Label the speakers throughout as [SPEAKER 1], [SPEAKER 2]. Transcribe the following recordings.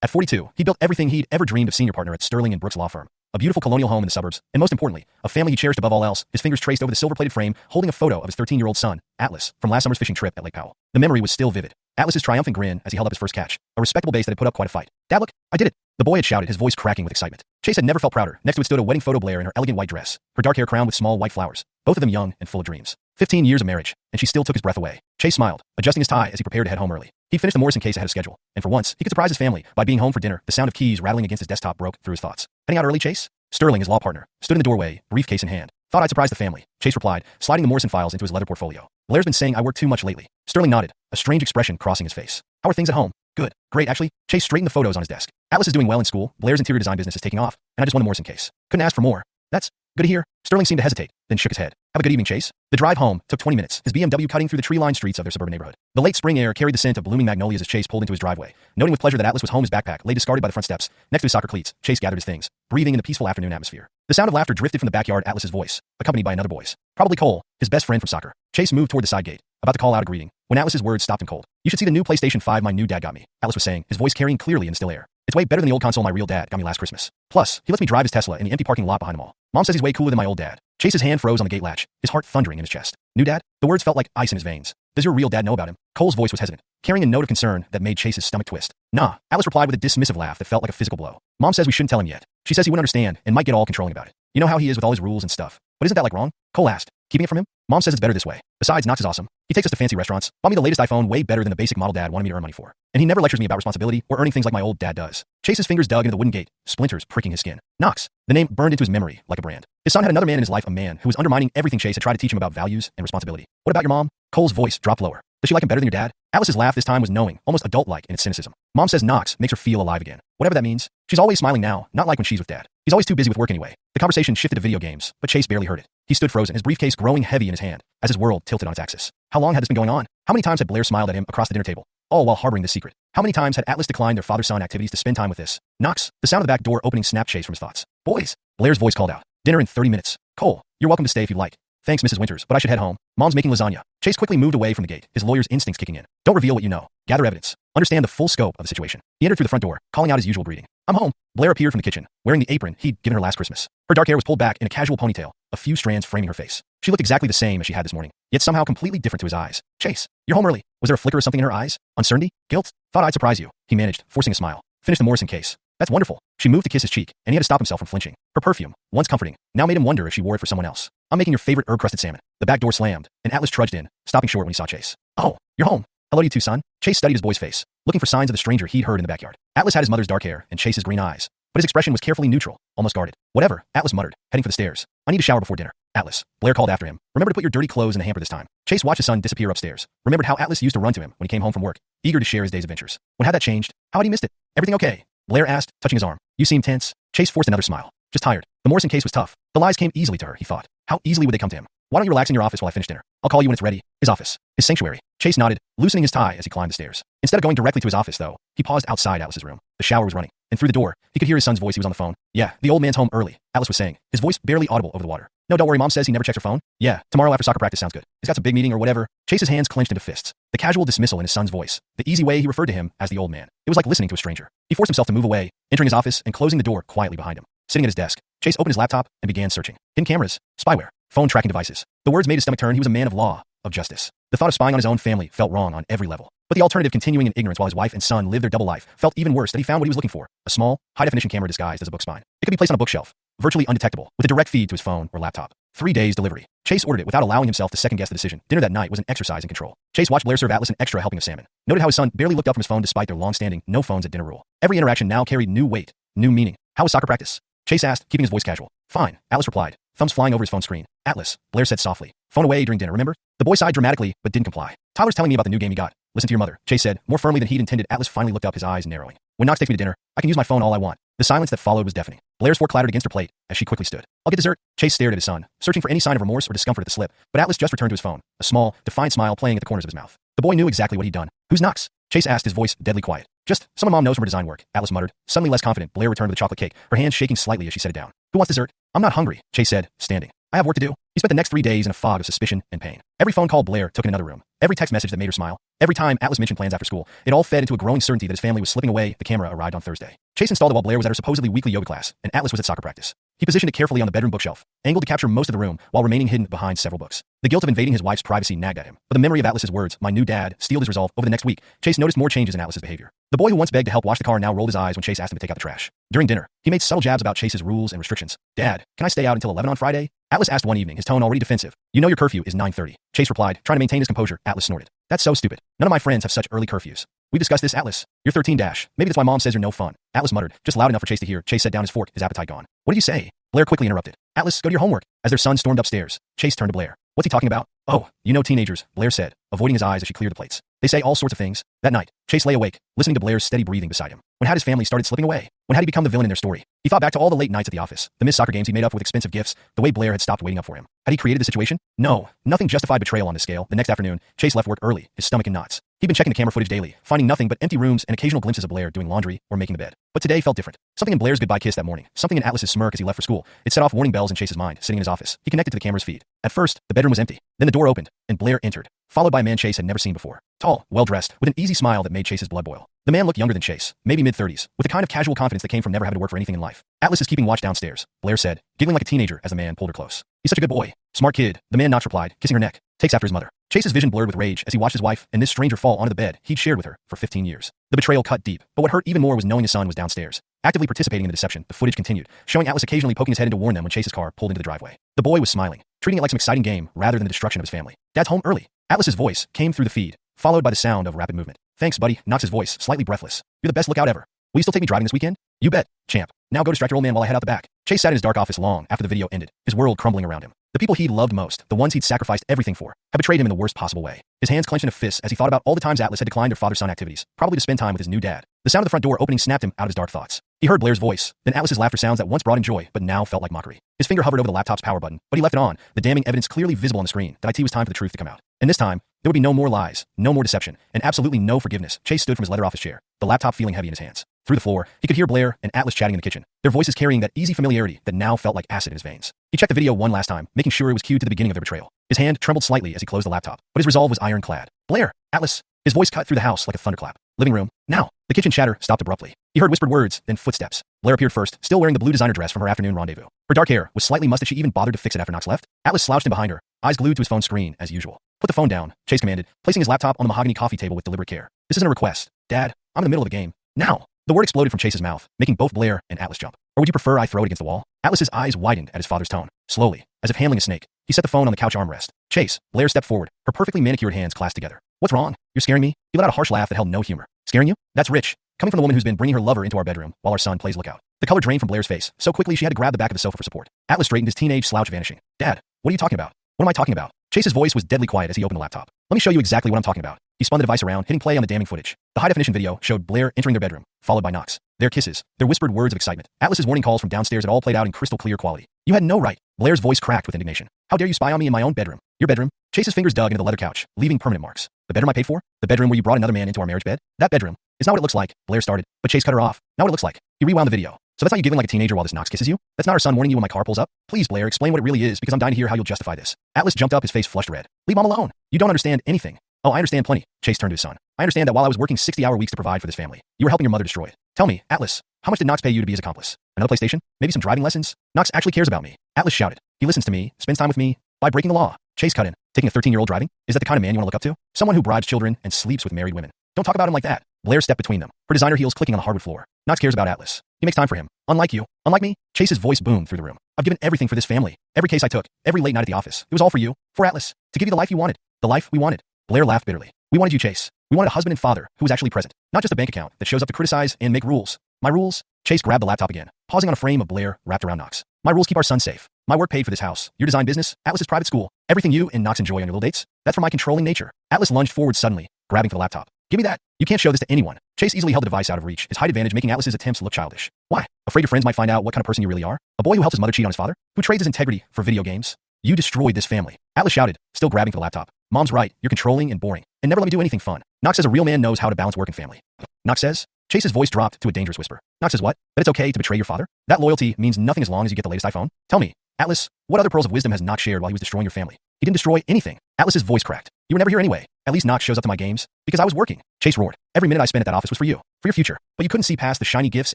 [SPEAKER 1] At 42, he built everything he'd ever dreamed of: senior partner at Sterling and Brooks law firm, a beautiful colonial home in the suburbs, and most importantly, a family he cherished above all else, his fingers traced over the silver-plated frame, holding a photo of his 13-year-old son, Atlas, from last summer's fishing trip at Lake Powell. The memory was still vivid. Atlas's triumphant grin as he held up his first catch, a respectable bass that had put up quite a fight. "Dad, look, I did it!" The boy had shouted, his voice cracking with excitement. Chase had never felt prouder. Next to it stood a wedding photo Blair in her elegant white dress, her dark hair crowned with small white flowers, both of them young and full of dreams. 15 years of marriage, and she still took his breath away. Chase smiled, adjusting his tie as he prepared to head home early. He finished the Morrison case ahead of schedule, and for once, he could surprise his family by being home for dinner. The sound of keys rattling against his desktop broke through his thoughts. "Heading out early, Chase?" Sterling, his law partner, stood in the doorway, briefcase in hand. "Thought I'd surprise the family," Chase replied, sliding the Morrison files into his leather portfolio. "Blair's been saying I work too much lately." Sterling nodded, a strange expression crossing his face. "How are things at home?" "Good. Great, actually." Chase straightened the photos on his desk. "Atlas is doing well in school, Blair's interior design business is taking off, and I just won the Morrison case. Couldn't ask for more." "That's good to hear." Sterling seemed to hesitate, then shook his head. "Have a good evening, Chase." The drive home took 20 minutes, his BMW cutting through the tree-lined streets of their suburban neighborhood. The late spring air carried the scent of blooming magnolias as Chase pulled into his driveway. Noting with pleasure that Atlas was home, his backpack lay discarded by the front steps. Next to his soccer cleats, Chase gathered his things, breathing in the peaceful afternoon atmosphere. The sound of laughter drifted from the backyard, Atlas's voice, accompanied by another boy's. Probably Cole, his best friend from soccer. Chase moved toward the side gate, about to call out a greeting, when Atlas's words stopped him cold. "You should see the new PlayStation 5 my new dad got me," Atlas was saying, his voice carrying clearly in the still air. "It's way better than the old console my real dad got me last Christmas. Plus, he lets me drive his Tesla in the empty parking lot behind them all. Mom says he's way cooler than my old dad." Chase's hand froze on the gate latch, his heart thundering in his chest. "New dad?" The words felt like ice in his veins. "Does your real dad know about him?" Cole's voice was hesitant, carrying a note of concern that made Chase's stomach twist. "Nah," Atlas replied with a dismissive laugh that felt like a physical blow. "Mom says we shouldn't tell him yet. She says he wouldn't understand and might get all controlling about it. You know how he is with all his rules and stuff. But isn't that like wrong?" Cole asked, keeping it from him. "Mom says it's better this way. Besides, Knox is awesome. He takes us to fancy restaurants, bought me the latest iPhone way better than the basic model dad wanted me to earn money for. And he never lectures me about responsibility or earning things like my old dad does." Chase's fingers dug into the wooden gate, splinters pricking his skin. Knox. The name burned into his memory like a brand. His son had another man in his life, a man who was undermining everything Chase had tried to teach him about values and responsibility. "What about your mom?" Cole's voice dropped lower. "Does she like him better than your dad?" Atlas's laugh this time was knowing, almost adult-like in its cynicism. "Mom says Knox makes her feel alive again. Whatever that means. She's always smiling now, not like when she's with dad. He's always too busy with work anyway." The conversation shifted to video games, but Chase barely heard it. He stood frozen, his briefcase growing heavy in his hand, as his world tilted on its axis. How long had this been going on? How many times had Blair smiled at him across the dinner table, all while harboring this secret? How many times had Atlas declined their father-son activities to spend time with this? Knox. The sound of the back door opening snapped Chase from his thoughts. "Boys!" Blair's voice called out. "Dinner in 30 minutes. Cole, you're welcome to stay if you'd like." "Thanks, Mrs. Winters, but I should head home. Mom's making lasagna." Chase quickly moved away from the gate, his lawyer's instincts kicking in. Don't reveal what you know. Gather evidence. Understand the full scope of the situation. He entered through the front door, calling out his usual greeting. "I'm home." Blair appeared from the kitchen, wearing the apron he'd given her last Christmas. Her dark hair was pulled back in a casual ponytail, a few strands framing her face. She looked exactly the same as she had this morning, yet somehow completely different to his eyes. "Chase, you're home early." Was there a flicker of something in her eyes? Uncertainty? Guilt? "Thought I'd surprise you," he managed, forcing a smile. "Finish the Morrison case." "That's wonderful." She moved to kiss his cheek, and he had to stop himself from flinching. Her perfume, once comforting, now made him wonder if she wore it for someone else. "I'm making your favorite herb-crusted salmon." The back door slammed, and Atlas trudged in, stopping short when he saw Chase. "Oh, you're home. Hello to you too, son." Chase studied his boy's face, looking for signs of the stranger he'd heard in the backyard. Atlas had his mother's dark hair and Chase's green eyes, but his expression was carefully neutral, almost guarded. "Whatever," Atlas muttered, heading for the stairs. "I need a shower before dinner." "Atlas," Blair called after him. "Remember to put your dirty clothes in the hamper this time." Chase watched his son disappear upstairs, remembered how Atlas used to run to him when he came home from work, eager to share his day's adventures. When had that changed? How had he missed it? "Everything okay?" Blair asked, touching his arm. "You seem tense." Chase forced another smile. "Just tired." The Morrison case was tough. The lies came easily to her, he thought. How easily would they come to him? "Why don't you relax in your office while I finish dinner? I'll call you when it's ready." His office. His sanctuary. Chase nodded, loosening his tie as he climbed the stairs. Instead of going directly to his office, though, he paused outside Atlas's room. The shower was running, and through the door, he could hear his son's voice. He was on the phone. "Yeah, the old man's home early," Atlas was saying, his voice barely audible over the water. "No, don't worry, Mom says he never checks her phone." "Yeah, tomorrow after soccer practice sounds good. He's got some big meeting or whatever." Chase's hands clenched into fists. The casual dismissal in his son's voice, the easy way he referred to him as the old man. It was like listening to a stranger. He forced himself to move away, entering his office and closing the door quietly behind him. Sitting at his desk, Chase opened his laptop and began searching. Hidden cameras, spyware, phone tracking devices. The words made his stomach turn. He was a man of law, of justice. The thought of spying on his own family felt wrong on every level. But the alternative, continuing in ignorance while his wife and son lived their double life, felt even worse. That he found what he was looking for: a small, high-definition camera disguised as a book spine. It could be placed on a bookshelf, virtually undetectable, with a direct feed to his phone or laptop. 3 days delivery. Chase ordered it without allowing himself to second-guess the decision. Dinner that night was an exercise in control. Chase watched Blair serve Atlas an extra helping of salmon. Noted how his son barely looked up from his phone despite their long-standing no phones at dinner rule. Every interaction now carried new weight, new meaning. "How was soccer practice?" Chase asked, keeping his voice casual. "Fine," Atlas replied, thumbs flying over his phone screen. "Atlas," Blair said softly. "Phone away during dinner, remember?" The boy sighed dramatically, but didn't comply. "Tyler's telling me about the new game he got." "Listen to your mother," Chase said, more firmly than he'd intended. Atlas finally looked up, his eyes narrowing. "When Knox takes me to dinner, I can use my phone all I want." The silence that followed was deafening. Blair's fork clattered against her plate as she quickly stood. "I'll get dessert." Chase stared at his son, searching for any sign of remorse or discomfort at the slip, but Atlas just returned to his phone, a small, defiant smile playing at the corners of his mouth. The boy knew exactly what he'd done. "Who's Knox?" Chase asked, his voice deadly quiet. "Just someone Mom knows from her design work," Atlas muttered. Suddenly less confident, Blair returned with a chocolate cake, her hand shaking slightly as she set it down. "Who wants dessert?" "I'm not hungry," Chase said, standing. I have work to do. He spent the next 3 days in a fog of suspicion and pain. Every phone call Blair took in another room. Every text message that made her smile. Every time Atlas mentioned plans after school, it all fed into a growing certainty that his family was slipping away. The camera arrived on Thursday. Chase installed it while Blair was at her supposedly weekly yoga class, and Atlas was at soccer practice. He positioned it carefully on the bedroom bookshelf, angled to capture most of the room while remaining hidden behind several books. The guilt of invading his wife's privacy nagged at him, but the memory of Atlas's words, "my new dad," steeled his resolve. Over the next week, Chase noticed more changes in Atlas's behavior. The boy who once begged to help wash the car now rolled his eyes when Chase asked him to take out the trash. During dinner, he made subtle jabs about Chase's rules and restrictions. "Dad, can I stay out until 11 on Friday?" Atlas asked one evening, his tone already defensive. "You know your curfew is 9:30. Chase replied, trying to maintain his composure. Atlas snorted. "That's so stupid. None of my friends have such early curfews." "We discussed this, Atlas. You're 13 dash. Maybe that's why mom says you're no fun." Atlas muttered, just loud enough for Chase to hear. Chase set down his fork, his appetite gone. "What did you say?" Blair quickly interrupted. "Atlas, go to your homework." As their son stormed upstairs, Chase turned to Blair. "What's he talking about?" "Oh, you know teenagers," Blair said, avoiding his eyes as she cleared the plates. "They say all sorts of things." That night, Chase lay awake, listening to Blair's steady breathing beside him. When had his family started slipping away? When had he become the villain in their story? He thought back to all the late nights at the office, the missed soccer games he made up with expensive gifts, the way Blair had stopped waiting up for him. Had he created the situation? No, nothing justified betrayal on this scale. The next afternoon, Chase left work early, his stomach in knots. He'd been checking the camera footage daily, finding nothing but empty rooms and occasional glimpses of Blair doing laundry or making the bed. But today felt different. Something in Blair's goodbye kiss that morning, something in Atlas's smirk as he left for school. It set off warning bells in Chase's mind, sitting in his office. He connected to the camera's feed. At first, the bedroom was empty. Then the door opened, and Blair entered, followed by a man Chase had never seen before. Tall, well-dressed, with an easy smile that made Chase's blood boil. The man looked younger than Chase, maybe mid-30s, with the kind of casual confidence that came from never having to work for anything in life. "Atlas is keeping watch downstairs," Blair said, giggling like a teenager as the man pulled her close. "He's such a good boy. Smart kid," the man Knox replied, kissing her neck. "Takes after his mother." Chase's vision blurred with rage as he watched his wife and this stranger fall onto the bed he'd shared with her for 15 years. The betrayal cut deep, but what hurt even more was knowing his son was downstairs. Actively participating in the deception, the footage continued, showing Atlas occasionally poking his head in to warn them when Chase's car pulled into the driveway. The boy was smiling, treating it like some exciting game rather than the destruction of his family. "Dad's home early." Atlas's voice came through the feed, followed by the sound of rapid movement. "Thanks, buddy," Knox's voice, slightly breathless. "You're the best lookout ever. Will you still take me driving this weekend?" "You bet, champ. Now go distract your old man while I head out the back." Chase sat in his dark office long after the video ended, his world crumbling around him. The people he'd loved most, the ones he'd sacrificed everything for, had betrayed him in the worst possible way. His hands clenched in a fist as he thought about all the times Atlas had declined their father-son activities, probably to spend time with his new dad. The sound of the front door opening snapped him out of his dark thoughts. He heard Blair's voice, then Atlas's laughter sounds that once brought him joy, but now felt like mockery. His finger hovered over the laptop's power button, but he left it on, the damning evidence clearly visible on the screen that it was time for the truth to come out. And this time, there would be no more lies, no more deception, and absolutely no forgiveness. Chase stood from his leather office chair, the laptop feeling heavy in his hands. Through the floor, he could hear Blair and Atlas chatting in the kitchen, their voices carrying that easy familiarity that now felt like acid in his veins. He checked the video one last time, making sure it was cued to the beginning of their betrayal. His hand trembled slightly as he closed the laptop, but his resolve was ironclad. "Blair! Atlas!" His voice cut through the house like a thunderclap. "Living room, now!" The kitchen chatter stopped abruptly. He heard whispered words, then footsteps. Blair appeared first, still wearing the blue designer dress from her afternoon rendezvous. Her dark hair was slightly mussed. She even bothered to fix it after Knox left. Atlas slouched in behind her, eyes glued to his phone screen as usual. "Put the phone down," Chase commanded, placing his laptop on the mahogany coffee table with deliberate care. "This isn't a request. Dad, I'm in the middle of a game. Now!" The word exploded from Chase's mouth, making both Blair and Atlas jump. "Or would you prefer I throw it against the wall?" Atlas's eyes widened at his father's tone. Slowly, as if handling a snake, he set the phone on the couch armrest. "Chase," Blair stepped forward, her perfectly manicured hands clasped together. "What's wrong? You're scaring me?" He let out a harsh laugh that held no humor. "Scaring you? That's rich. Coming from the woman who's been bringing her lover into our bedroom while our son plays lookout." The color drained from Blair's face so quickly she had to grab the back of the sofa for support. Atlas straightened, his teenage slouch vanishing. "Dad, what are you talking about?" "What am I talking about?" Chase's voice was deadly quiet as he opened the laptop. "Let me show you exactly what I'm talking about." He spun the device around, hitting play on the damning footage. The high-definition video showed Blair entering their bedroom, followed by Knox. Their kisses, their whispered words of excitement. Atlas's warning calls from downstairs had all played out in crystal clear quality. "You had no right." Blair's voice cracked with indignation. "How dare you spy on me in my own bedroom?" "Your bedroom?" Chase's fingers dug into the leather couch, leaving permanent marks. "The bedroom I paid for? The bedroom where you brought another man into our marriage bed? That bedroom? It's not what it looks like," Blair started, but Chase cut her off. "Not what it looks like." He rewound the video. "So that's how you giggling like a teenager while this Knox kisses you? That's not our son warning you when my car pulls up? Please, Blair, explain what it really is because I'm dying to hear how you'll justify this." Atlas jumped up, his face flushed red. "Leave mom alone. You don't understand anything." "Oh, I understand plenty." Chase turned to his son. "I understand that while I was working 60-hour weeks to provide for this family, you were helping your mother destroy it. Tell me, Atlas, how much did Knox pay you to be his accomplice? Another PlayStation? Maybe some driving lessons? Knox actually cares about me." Atlas shouted. "He listens to me, spends time with me, by breaking the law." Chase cut in. "Taking a 13-year-old driving? Is that the kind of man you want to look up to? Someone who bribes children and sleeps with married women. Don't talk about him like that." Blair stepped between them, her designer heels clicking on the hardwood floor. "Knox cares about Atlas. He makes time for him. Unlike you. Unlike me." Chase's voice boomed through the room. "I've given everything for this family. Every case I took, every late night at the office. It was all for you, for Atlas, to give you the life you wanted. The life we wanted." Blair laughed bitterly. "We wanted you, Chase. We wanted a husband and father who was actually present, not just a bank account that shows up to criticize and make rules." "My rules?" Chase grabbed the laptop again, pausing on a frame of Blair wrapped around Knox. "My rules keep our son safe. My work paid for this house, your design business, Atlas's private school, everything you and Knox enjoy on your little dates. That's for my controlling nature." Atlas lunged forward suddenly, grabbing for the laptop. "Give me that. You can't show this to anyone." Chase easily held the device out of reach, his height advantage making Atlas's attempts look childish. "Why? Afraid your friends might find out what kind of person you really are? A boy who helps his mother cheat on his father? Who trades his integrity for video games? You destroyed this family." Atlas shouted, still grabbing for the laptop. "Mom's right. You're controlling and boring, and never let me do anything fun. Knox says a real man knows how to balance work and family." "Knox says?" Chase's voice dropped to a dangerous whisper. "Knox says what? That it's okay to betray your father? That loyalty means nothing as long as you get the latest iPhone? Tell me, Atlas, what other pearls of wisdom has Knox shared while he was destroying your family? He didn't destroy anything. Atlas's voice cracked. You were never here anyway. At least Knox shows up to my games. Because I was working. Chase roared. Every minute I spent at that office was for you. For your future. But you couldn't see past the shiny gifts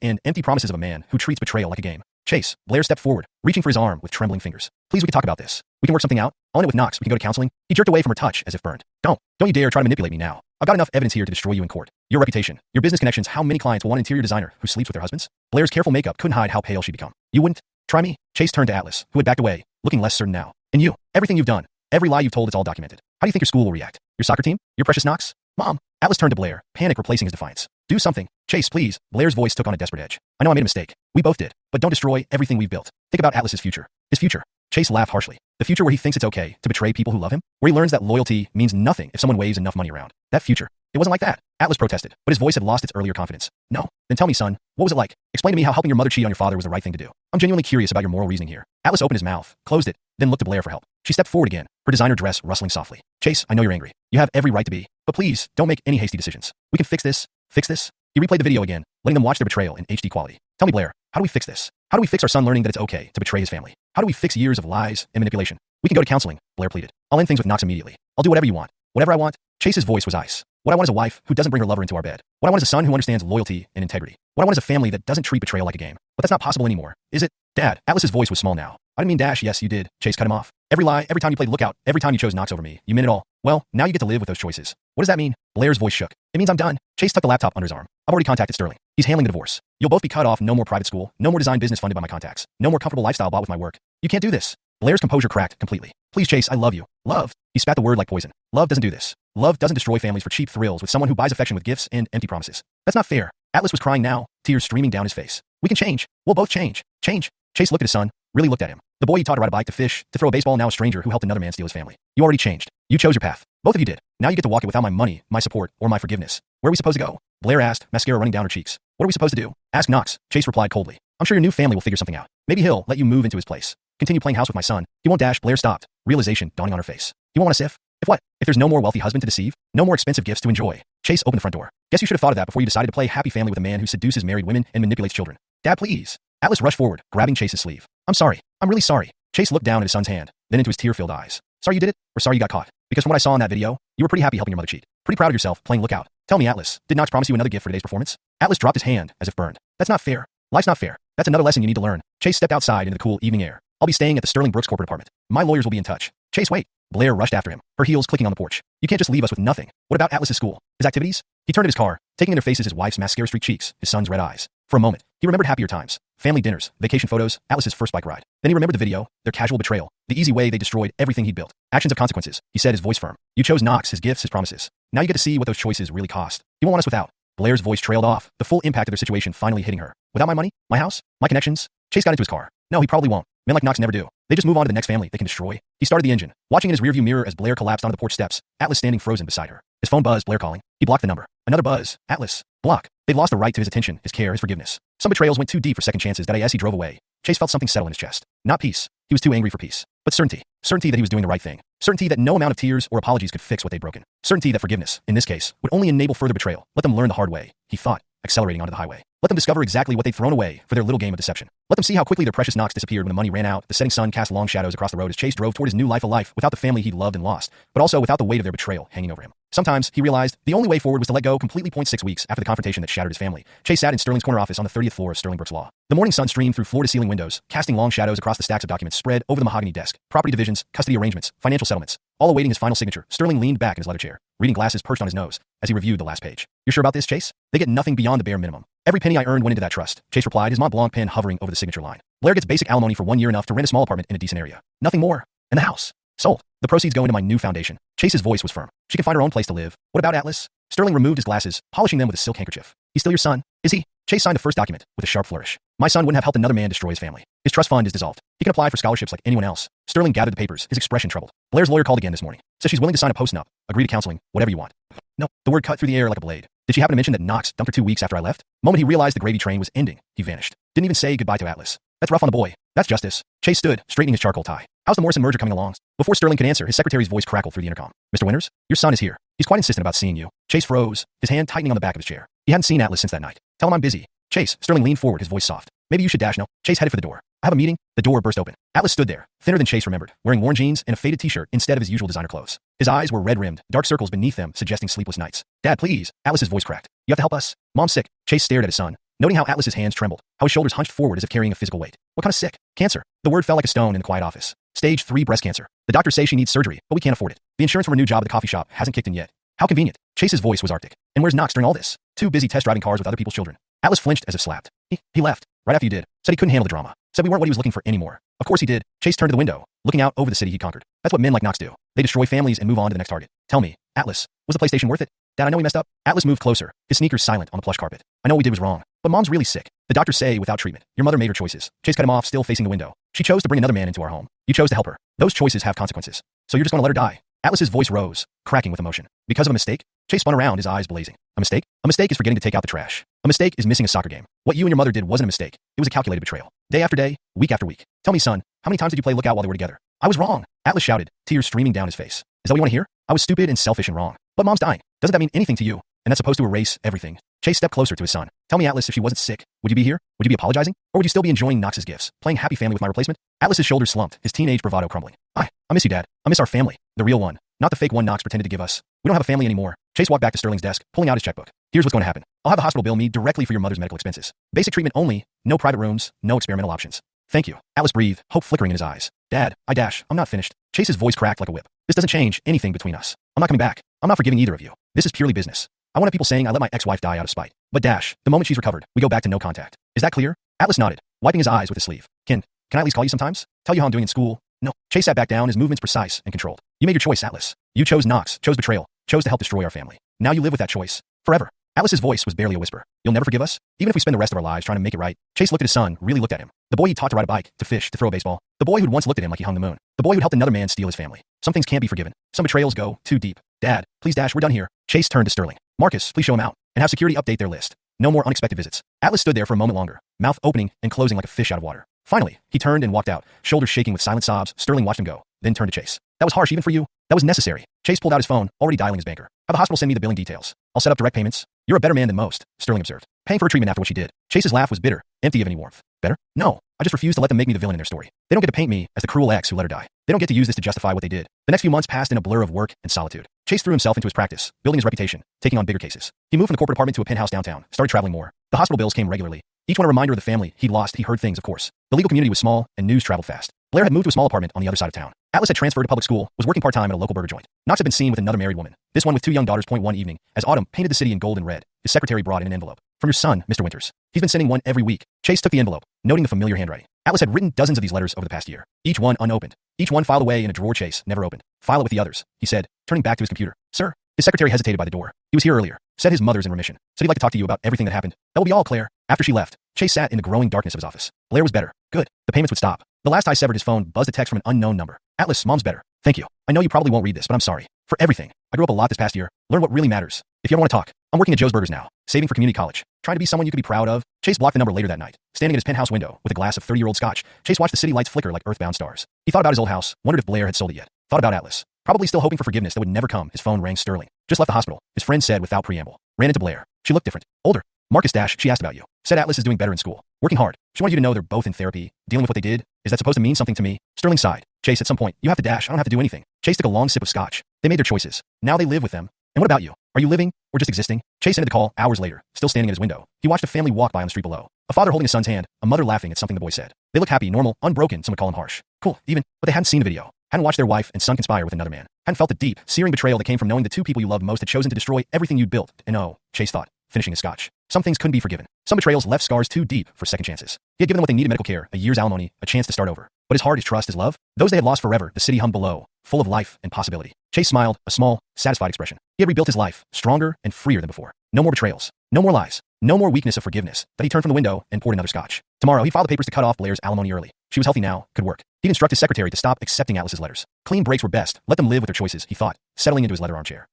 [SPEAKER 1] and empty promises of a man who treats betrayal like a game. Chase, Blair stepped forward, reaching for his arm with trembling fingers. Please, we can talk about this. We can work something out. I'll end it with Knox. We can go to counseling. He jerked away from her touch as if burned. Don't you dare try to manipulate me now. I've got enough evidence here to destroy you in court. Your reputation, your business connections, how many clients will want an interior designer who sleeps with their husbands? Blair's careful makeup couldn't hide how pale she'd become. You wouldn't? Try me? Chase turned to Atlas, who had backed away, looking less certain now. And you, everything you've done, every lie you've told, it's all documented. How do you think your school will react? Your soccer team? Your precious Knox? Mom. Atlas turned to Blair, panic replacing his defiance. Do something. Chase, please. Blair's voice took on a desperate edge. I know I made a mistake. We both did. But don't destroy everything we've built. Think about Atlas's future. His future. Chase laughed harshly. The future where he thinks it's okay to betray people who love him? Where he learns that loyalty means nothing if someone waves enough money around. That future. It wasn't like that. Atlas protested, but his voice had lost its earlier confidence. No. Then tell me, son, what was it like? Explain to me how helping your mother cheat on your father was the right thing to do. I'm genuinely curious about your moral reasoning here. Atlas opened his mouth, closed it, then looked to Blair for help. She stepped forward again, her designer dress rustling softly. Chase, I know you're angry. You have every right to be. But please, don't make any hasty decisions. We can fix this. Fix this? He replayed the video again, letting them watch their betrayal in HD quality. Tell me, Blair, how do we fix this? How do we fix our son learning that it's okay to betray his family? How do we fix years of lies and manipulation? We can go to counseling, Blair pleaded. I'll end things with Knox immediately. I'll do whatever you want. Whatever I want. Chase's voice was ice. What I want is a wife who doesn't bring her lover into our bed. What I want is a son who understands loyalty and integrity. What I want is a family that doesn't treat betrayal like a game. But that's not possible anymore, is it? Dad. Atlas's voice was small now. I didn't mean dash. Yes, you did. Chase cut him off. Every lie, every time you played lookout, every time you chose Knox over me, you meant it all. Well, now you get to live with those choices. What does that mean? Blair's voice shook. It means I'm done. Chase tucked the laptop under his arm. I've already contacted Sterling. He's handling the divorce. You'll both be cut off. No more private school. No more design business funded by my contacts. No more comfortable lifestyle bought with my work. You can't do this. Blair's composure cracked completely. Please, Chase, I love you. Love. He spat the word like poison. Love doesn't do this. Love doesn't destroy families for cheap thrills with someone who buys affection with gifts and empty promises. That's not fair. Atlas was crying now, tears streaming down his face. We can change. We'll both change. Change. Chase looked at his son, really looked at him. The boy he taught to ride a bike, to fish, to throw a baseball, now a stranger who helped another man steal his family. You already changed. You chose your path. Both of you did. Now you get to walk it without my money, my support, or my forgiveness. Where are we supposed to go? Blair asked, mascara running down her cheeks. What are we supposed to do? Ask Knox. Chase replied coldly. I'm sure your new family will figure something out. Maybe he'll let you move into his place. Continue playing house with my son. He won't dash. Blair stopped, realization dawning on her face. You won't want a sif? If what? If there's no more wealthy husband to deceive? No more expensive gifts to enjoy? Chase opened the front door. Guess you should have thought of that before you decided to play happy family with a man who seduces married women and manipulates children. Dad, please. Atlas rushed forward, grabbing Chase's sleeve. I'm sorry. I'm really sorry. Chase looked down at his son's hand, then into his tear-filled eyes. Sorry you did it? Or sorry you got caught? Because from what I saw in that video, you were pretty happy helping your mother cheat. Pretty proud of yourself, playing lookout. Tell me, Atlas, did Knox promise you another gift for today's performance? Atlas dropped his hand, as if burned. That's not fair. Life's not fair. That's another lesson you need to learn. Chase stepped outside into the cool evening air. I'll be staying at the Sterling Brooks corporate apartment. My lawyers will be in touch. Chase, wait. Blair rushed after him, her heels clicking on the porch. You can't just leave us with nothing. What about Atlas's school? His activities? He turned to his car, taking in their faces his wife's mascara-streaked cheeks, his son's red eyes. For a moment, he remembered happier times. Family dinners, vacation photos, Atlas's first bike ride. Then he remembered the video, their casual betrayal, the easy way they destroyed everything he'd built. Actions of consequences, he said, his voice firm. You chose Knox, his gifts, his promises. Now you get to see what those choices really cost. He won't want us without. Blair's voice trailed off, the full impact of their situation finally hitting her. Without my money? My house? My connections? Chase got into his car. No, he probably won't. Men like Knox never do. They just move on to the next family they can destroy. He started the engine, watching in his rearview mirror as Blair collapsed onto the porch steps, Atlas standing frozen beside her. His phone buzzed, Blair calling. He blocked the number. Another buzz. Atlas. Block. They'd lost the right to his attention, his care, his forgiveness. Some betrayals went too deep for second chances that as he drove away, Chase felt something settle in his chest. Not peace. He was too angry for peace. But certainty. Certainty that he was doing the right thing. Certainty that no amount of tears or apologies could fix what they'd broken. Certainty that forgiveness, in this case, would only enable further betrayal. Let them learn the hard way, he thought, accelerating onto the highway. Let them discover exactly what they'd thrown away for their little game of deception. Let them see how quickly their precious Knox disappeared when the money ran out. The setting sun cast long shadows across the road as Chase drove toward his new life, a life without the family he'd loved and lost, but also without the weight of their betrayal hanging over him. Sometimes, he realized, the only way forward was to let go completely. 6 weeks after the confrontation that shattered his family, Chase sat in Sterling's corner office on the 30th floor of Sterling Brooks Law. The morning sun streamed through floor-to-ceiling windows, casting long shadows across the stacks of documents spread over the mahogany desk. Property divisions, custody arrangements, financial settlements, all awaiting his final signature. Sterling leaned back in his leather chair, reading glasses perched on his nose, as he reviewed the last page. You're sure about this, Chase? They get nothing beyond the bare minimum. Every penny I earned went into that trust, Chase replied, his Mont Blanc pen hovering over the signature line. Blair gets basic alimony for 1 year, enough to rent a small apartment in a decent area. Nothing more. And the house. Sold. The proceeds go into my new foundation. Chase's voice was firm. She can find her own place to live. What about Atlas? Sterling removed his glasses, polishing them with a silk handkerchief. He's still your son, is he? Chase signed the first document with a sharp flourish. My son wouldn't have helped another man destroy his family. His trust fund is dissolved. He can apply for scholarships like anyone else. Sterling gathered the papers, his expression troubled. Blair's lawyer called again this morning. Says she's willing to sign a post-nup, agree to counseling, whatever you want. No, the word cut through the air like a blade. Did she happen to mention that Knox dumped her 2 weeks after I left? The moment he realized the gravy train was ending, he vanished. Didn't even say goodbye to Atlas. That's rough on the boy. That's justice. Chase stood, straightening his charcoal tie. How's the Morrison merger coming along? Before Sterling could answer, his secretary's voice crackled through the intercom. Mr. Winters, your son is here. He's quite insistent about seeing you. Chase froze, his hand tightening on the back of his chair. He hadn't seen Atlas since that night. Tell him I'm busy. Chase, Sterling leaned forward, his voice soft. Maybe you should dash. No. Chase headed for the door. I have a meeting. The door burst open. Atlas stood there, thinner than Chase remembered, wearing worn jeans and a faded t-shirt instead of his usual designer clothes. His eyes were red-rimmed, dark circles beneath them suggesting sleepless nights. Dad, please. Atlas's voice cracked. You have to help us. Mom's sick. Chase stared at his son, noting how Atlas's hands trembled, how his shoulders hunched forward as if carrying a physical weight. What kind of sick? Cancer. The word fell like a stone in the quiet office. Stage 3 breast cancer. The doctors say she needs surgery, but we can't afford it. The insurance from her new job at the coffee shop hasn't kicked in yet. How convenient. Chase's voice was arctic. And where's Knox during all this? Too busy test driving cars with other people's children. Atlas flinched as if slapped. He left. Right after you did. Said he couldn't handle the drama. Said we weren't what he was looking for anymore. Of course he did. Chase turned to the window, looking out over the city he conquered. That's what men like Knox do. They destroy families and move on to the next target. Tell me, Atlas, was the PlayStation worth it? Dad, I know we messed up. Atlas moved closer, his sneakers silent on the plush carpet. I know what we did was wrong, but Mom's really sick. The doctors say without treatment. Your mother made her choices. Chase cut him off, still facing the window. She chose to bring another man into our home. You chose to help her. Those choices have consequences. So you're just going to let her die. Atlas's voice rose, cracking with emotion. Because of a mistake? Chase spun around, his eyes blazing. A mistake? A mistake is forgetting to take out the trash. A mistake is missing a soccer game. What you and your mother did wasn't a mistake. It was a calculated betrayal. Day after day, week after week. Tell me, son, how many times did you play lookout while they were together? I was wrong. Atlas shouted, tears streaming down his face. Is that what you want to hear? I was stupid and selfish and wrong. But Mom's dying. Doesn't that mean anything to you? And that's supposed to erase everything. Chase stepped closer to his son. Tell me, Atlas, if she wasn't sick, would you be here? Would you be apologizing? Or would you still be enjoying Knox's gifts, playing happy family with my replacement? Atlas's shoulders slumped, his teenage bravado crumbling. I miss you, Dad. I miss our family. The real one. Not the fake one Knox pretended to give us. We don't have a family anymore. Chase walked back to Sterling's desk, pulling out his checkbook. Here's what's going to happen. I'll have the hospital bill me directly for your mother's medical expenses. Basic treatment only, no private rooms, no experimental options. Thank you. Atlas breathed, hope flickering in his eyes. Dad, I'm not finished. Chase's voice cracked like a whip. This doesn't change anything between us. I'm not coming back. I'm not forgiving either of you. This is purely business. I want people saying I let my ex-wife die out of spite. But the moment she's recovered, we go back to no contact. Is that clear? Atlas nodded, wiping his eyes with his sleeve. Can I at least call you sometimes? Tell you how I'm doing in school? No. Chase sat back down, his movements precise and controlled. You made your choice, Atlas. You chose Knox, chose betrayal, chose to help destroy our family. Now you live with that choice. Forever. Atlas's voice was barely a whisper. You'll never forgive us? Even if we spend the rest of our lives trying to make it right? Chase looked at his son, really looked at him. The boy he taught to ride a bike, to fish, to throw a baseball. The boy who'd once looked at him like he hung the moon. The boy who'd helped another man steal his family. Some things can't be forgiven. Some betrayals go too deep. Dad, please we're done here. Chase turned to Sterling. Marcus, please show him out. And have security update their list. No more unexpected visits. Atlas stood there for a moment longer, mouth opening and closing like a fish out of water. Finally, he turned and walked out, shoulders shaking with silent sobs. Sterling watched him go, then turned to Chase. That was harsh even for you. That was necessary. Chase pulled out his phone, already dialing his banker. Have the hospital send me the billing details. I'll set up direct payments. You're a better man than most, Sterling observed. Paying for her treatment after what she did. Chase's laugh was bitter, empty of any warmth. Better? No. I just refuse to let them make me the villain in their story. They don't get to paint me as the cruel ex who let her die. They don't get to use this to justify what they did. The next few months passed in a blur of work and solitude. Chase threw himself into his practice, building his reputation, taking on bigger cases. He moved from the corporate apartment to a penthouse downtown, started traveling more. The hospital bills came regularly. Each one a reminder of the family he'd lost. He heard things, of course. The legal community was small, and news traveled fast. Blair had moved to a small apartment on the other side of town. Atlas had transferred to public school, was working part-time at a local burger joint. Knox had been seen with another married woman, this one with 2 young daughters. One evening, as autumn painted the city in gold and red, his secretary brought in an envelope. From your son, Mr. Winters. He's been sending one every week. Chase took the envelope, noting the familiar handwriting. Atlas had written dozens of these letters over the past year, each one unopened. Each one filed away in a drawer. Chase never opened. File it with the others, he said, turning back to his computer. Sir? His secretary hesitated by the door. He was here earlier. Said his mother's in remission. Said he'd like to talk to you about everything that happened. That will be all, Claire. After she left, Chase sat in the growing darkness of his office. Blair was better. Good. The payments would stop. The last I severed, his phone buzzed a text from an unknown number. Atlas, Mom's better. Thank you. I know you probably won't read this, but I'm sorry. For everything. I grew up a lot this past year. Learned what really matters. If you ever want to talk, I'm working at Joe's Burgers now. Saving for community college. Trying to be someone you could be proud of. Chase blocked the number later that night. Standing at his penthouse window with a glass of 30-year-old scotch, Chase watched the city lights flicker like earthbound stars. He thought about his old house, wondered if Blair had sold it yet. Thought about Atlas. Probably still hoping for forgiveness that would never come. His phone rang. Sterling. Just left the hospital, his friend said without preamble. Ran into Blair. She looked different. Older. Marcus she asked about you. Said Atlas is doing better in school. Working hard. She wanted you to know they're both in therapy. Dealing with what they did. Is that supposed to mean something to me? Sterling sighed. Chase, at some point, you have to I don't have to do anything. Chase took a long sip of scotch. They made their choices. Now they live with them. And what about you? Are you living, or just existing? Chase ended the call hours later, still standing at his window. He watched a family walk by on the street below. A father holding his son's hand, a mother laughing at something the boy said. They looked happy, normal, unbroken. Some would call him harsh. Cool, even, but they hadn't seen the video. Hadn't watched their wife and son conspire with another man. Hadn't felt the deep, searing betrayal that came from knowing the 2 people you loved most had chosen to destroy everything you'd built. And oh, Chase thought, finishing his scotch. Some things couldn't be forgiven. Some betrayals left scars too deep for second chances. He had given them what they needed: medical care, a year's alimony, a chance to start over. But his heart, his trust, his love, those they had lost forever. The city hummed below, full of life and possibility. Chase smiled, a small, satisfied expression. He had rebuilt his life, stronger and freer than before. No more betrayals. No more lies. No more weakness of forgiveness. That he turned from the window and poured another scotch. Tomorrow, he filed the papers to cut off Blair's alimony early. She was healthy now, could work. He'd instruct his secretary to stop accepting Atlas's letters. Clean breaks were best. Let them live with their choices, he thought, settling into his leather armchair.